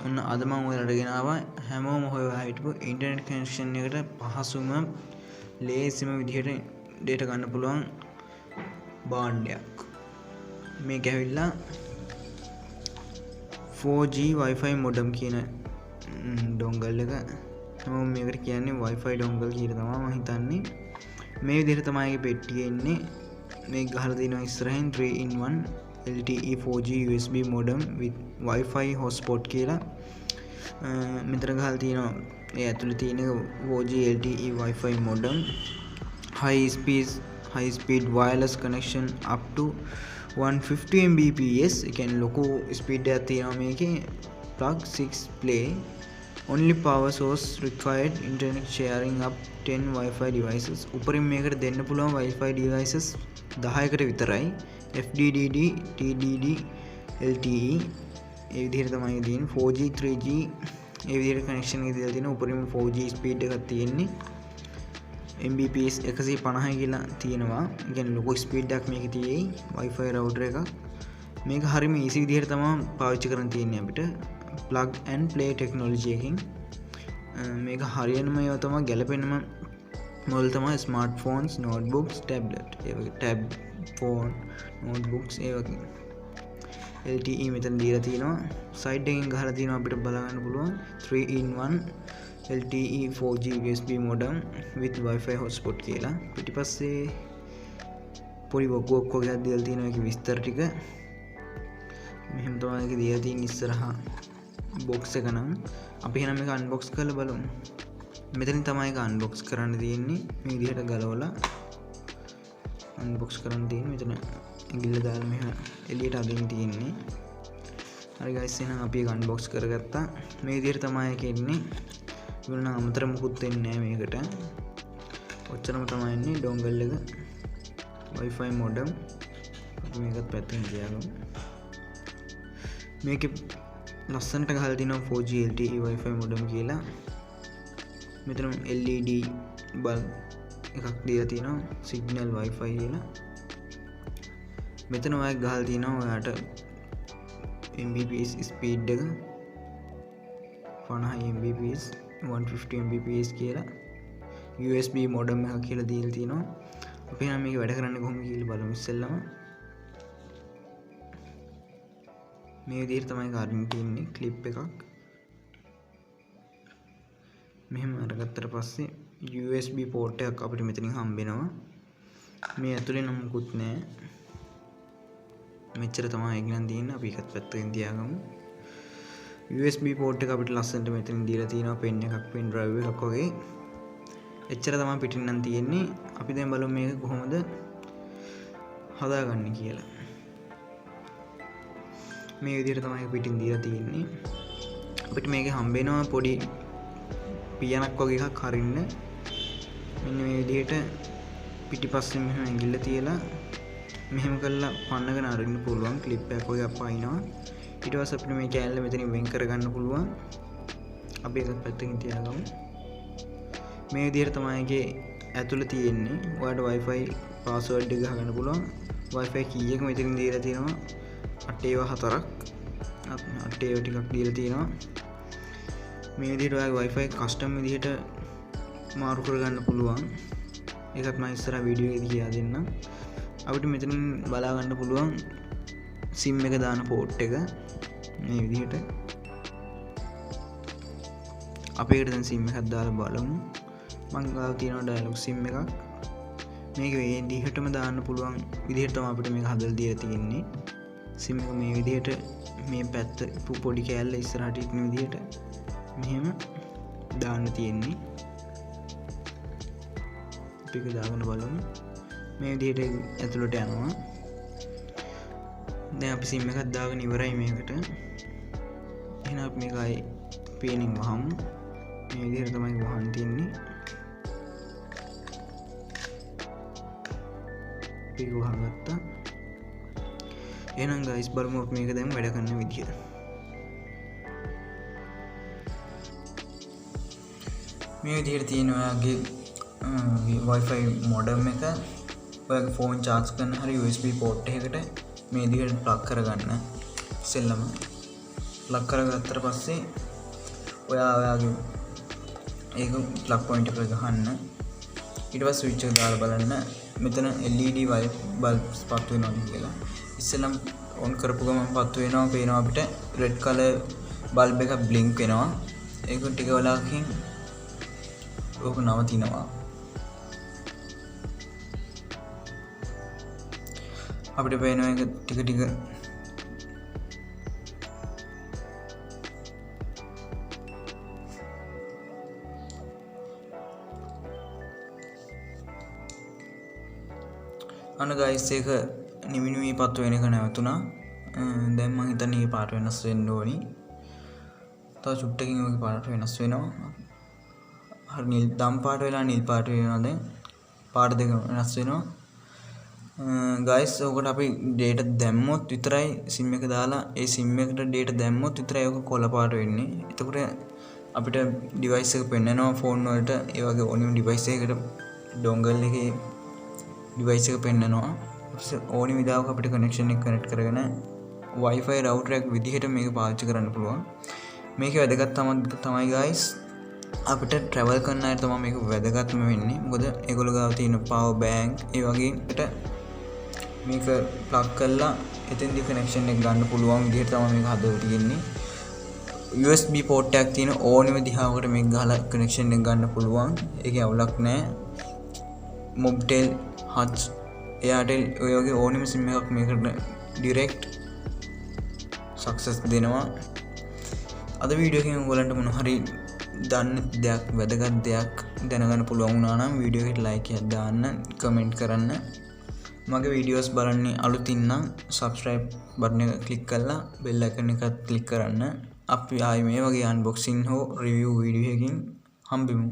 ඔන්න අද මම ඔයාලට ගෙනාවා හැමෝම හොයලා හිටපු ඉන්ටර්නෙට් කනෙක්ෂන් එකට පහසුම ලේසිම විදිහට data ගන්න පුළුවන් භාණ්ඩයක්. මේක ඇවිල්ලා 4G Wi-Fi modem කියන dongle එක. හැමෝම මේකට කියන්නේ Wi-Fi dongle කියලා තමයි මම හිතන්නේ. මේ විදිහට තමයි ඒකේ පෙට්ටිය එන්නේ. මේක ගහලා තියෙනවා ඉස්සරහින් 3-in-1 LTE 4G USB modem with Wi-Fi hotspot කියලා. මෙතන ගහලා තියෙනවා ඒ ඇතුලේ තියෙන 4G LTE Wi-Fi modem high speed wireless connection up to 150 Mbps. ඒ කියන්නේ ලොකු ස්පීඩ් එකක් තියෙනවා මේකේ. plug 6 play only power source required internet sharing up 10 Wi-Fi devices. උපරිම මේකට දෙන්න පුළුවන් Wi-Fi devices 10කට විතරයි. FDDD TDD LTE ඒ විදිහට තමයි තියෙන්නේ. 4G 3G ඒ විදිහට කනෙක්ෂන් එක දීලා තියෙනවා. උපරිම 4G ස්පීඩ් එකක් තියෙන්නේ. Mbps 150 කියලා තියෙනවා. ඒ කියන්නේ ලොකු ස්පීඩ් එකක් මේකේ තියෙයි. Wi-Fi router එකක්. මේක හරියම easy විදිහට තමයි පාවිච්චි කරන්න තියෙන්නේ අපිට. plug and play technology එකකින් මේක හරියනම ඒවා තමයි ගැලපෙනම මොඩල් තමයි smartphones, notebooks, tablet. ඒ වගේ tab phone, notebooks ඒ වගේ. LTE මෙතන දීලා තියෙනවා. සයිඩ් එකෙන් ගහලා තියෙනවා අපිට බලා ගන්න පුළුවන් 3-in-1 LTE 4G USB modem with Wi-Fi hotspot කියලා. පිටිපස්සේ පොඩි වගුවක් වගේ දීලා තියෙනවා ඒකේ විස්තර ටික. මෙහෙම තමයි ඒක දීලා තියෙන ඉස්සරහා box එක නම් අපි එහෙනම් මේක unbox කරලා බලමු. මෙතනින් තමයි ඒක unbox කරන්න තියෙන්නේ. මේ විදිහට ගලවලා unbox කරන්න තියෙන්නේ. මෙතන ඇඟිල්ල දාලා මෙහෙම එළියට අදින්න තියෙන්නේ. හරි guys එහෙනම් අපි ඒක unbox කරගත්තා. මේ විදිහට තමයි ඒක එන්නේ. ඉවර නම් අමතර මුකුත් වෙන්නේ නැහැ මේකට. ඔච්චරම තමයි එන්නේ dongle එක. Wi-Fi modem. අපි මේකත් පැත්තකින් තියාගමු. මේකේ ලස්සනට ගහලා තියෙනවා 4G LTE Wi-Fi modem කියලා. මෙතන LED bulb එකක් දීලා තියෙනවා signal Wi-Fi කියලා. මෙතන ඔයග ගහලා තියෙනවා ඔයාට Mbps ස්පීඩ් එක 50 Mbps 150 Mbps කියලා. USB modem එකක් කියලා දීලා තියෙනවා. අපි නම් මේක වැඩ කරන්නේ කොහොමද කියලා බලමු ඉස්සෙල්ලම. මේ විදිහට තමයි ගන්න තියෙන්නේ ක්ලිප් එකක්. මෙහෙම අරගත්තට පස්සේ USB port එකක් අපිට මෙතනින් හම්බ වෙනවා. මේ ඇතුලේ නම් මුකුත් නැහැ. මෙච්චර තමයි ඒක නම් තියෙන්නේ. අපි එකත් පැත්තකින් තියාගමු. USB port එක අපිට ලස්සනට මෙතනින් දීලා තියෙනවා pen එකක් pen drive එකක් වගේ. එච්චර තමයි පිටින් නම් තියෙන්නේ. අපි දැන් බලමු මේක කොහොමද හදාගන්නේ කියලා. මේ විදිහට තමයි පිටින් දීලා තියෙන්නේ. අපිට මේකේ හම්බ වෙනවා පොඩි පියනක් වගේ එකක් හරින්න. මෙන්න මේ විදිහට පිටිපස්සෙන් මෙහෙම ඇඟිල්ල තියලා මෙහෙම කරලා පන්නගෙන අරින්න පුළුවන් ක්ලිප් එකක් වගේ අපයිනවා. ඊට පස්සේ අපිට මේ කෑල්ල මෙතනින් වෙන් කරගන්න පුළුවන්. අපි එකක් පැත්තකින් තියාගමු. මේ විදිහට තමයි ඒකේ ඇතුළේ තියෙන්නේ. ඔයාලට Wi-Fi password එක ගහගන්න පුළුවන්. Wi-Fi key එක මෙතනින් දීලා තියෙනවා. 8 ටිකක් දීලා තියෙනවා. මේ විදිහට ඔයාගේ Wi-Fi custom විදිහට මාරු කරගන්න පුළුවන්. ඒකත් මම ඉස්සරහ වීඩියෝ එකේදී කියලා දෙන්නම්. අපිට මෙතනින් බලා ගන්න පුළුවන් SIM එක දාන port එක. මේ විදිහට අපි ඒකට දැන් SIM එකක් දාලා බලමු. මම ගාව තියෙනවා dialog SIM එකක්. මේක මේ විදිහටම දාන්න පුළුවන් විදිහට තමයි අපිට මේක හදලා දීලා තියෙන්නේ. SIM එක මේ විදිහට මේ පැත්ත පොඩි කෑල්ල ඉස්සරහට ඉන්න විදිහට මෙහෙම දාන්න තියෙන්නේ. අපි ඒක දාගෙන බලමු. මේ විදිහට ඇතුළට යනවා. දැන් අපි SIM එකක් දාගෙන ඉවරයි මේකට. එහෙනම් අපි මේක ආයේ පේනින් වහමු. මේ විදිහට තමයි වහන්න තියෙන්නේ. අපි වහගත්තා. එහෙනම් guys බලමු අපි මේක දැන් වැඩ කරන විදිය. මේ විදිහට තියෙන ඔයාගේ Wi-Fi modem එක ඔයාගේ phone charge කරන හරි USB port එකකට මේ විදිහට plug කරගන්න. ඉස්සෙල්ලම ප්ලග් කරගත්තට පස්සේ ඔයාගේ ඒක ප්ලග් පොයින්ට් එකට ගහන්න. ඊට පස්සේ ස්විච් එක දාලා බලන්න මෙතන LED බල්බ්ස් පත්තු වෙනවද කියලා. ඉස්සෙල්ලම ඔන් කරපු ගමන් පත්තු වෙනවා, පේනවා අපිට රෙඩ් කලර් බල්බ් එක බ්ලින්ක් වෙනවා. ඒක ටික වෙලාවකින් ඕක නවතිනවා. අපිට පේනවා ඒක ටික ටික අන්න ගයිස් ඒක නිමිනුවී පත්තු වෙන එක නැවතුණා. දැන් මම හිතන්නේ මේ පාට වෙනස් වෙන්න ඕනි. තව චුට්ටකින් ඔයගේ පාට වෙනස් වෙනවා. හරි නිල් දම් පාට වෙලා නිල් පාට වෙනවා. දැන් පාට දෙක වෙනස් වෙනවා. ගයිස් ඔකට අපි data දැම්මොත් විතරයි sim එක දාලා ඒ sim එකට data දැම්මොත් විතරයි ඔක කොළ පාට වෙන්නේ. එතකොට අපිට device එක පෙන්නනවා phone වලට ඒ වගේ ඕනිම device එකකට dongle එකේ device එක පෙන්නනවා. ඕනි විදිහක අපිට connection එක connect කරගෙන Wi-Fi router එකක් විදිහට මේක පාවිච්චි කරන්න පුළුවන්. මේක වැදගත් තමයි guys. අපිට travel කරන අයට තමයි මේක වැදගත්ම වෙන්නේ. මොකද ඒගොල්ලෝ ගාව තියෙන power bank ඒ වගේට මේක plug කරලා එතෙන්දී connection එක ගන්න පුළුවන් විදිහට තමයි මේක හදලා තියෙන්නේ. USB port එකක් තියෙන ඕනෙම දිහාවකට මේක ගහලා connection එක ගන්න පුළුවන්. ඒකේ අවුලක් නැහැ. Mobitel Hutch Airtel ඔය වගේ ඕනෙම sim එකක් මේකට direct success දෙනවා. අද වීඩියෝ එකෙන් ඔයගලන්ට මොන හරි දන්න දෙයක් වැදගත් දෙයක් දැනගන්න පුළුවන් වුණා නම් වීඩියෝ එකට like එකක් දාන්න, comment කරන්න. මගේ වීඩියෝස් බලන්නේ අලුතින් නම් subscribe button එක click කරලා bell icon එකත් click කරන්න. අපි ආයේ මේ වගේ unboxing හෝ review වීඩියෝ එකකින් හම්බෙමු.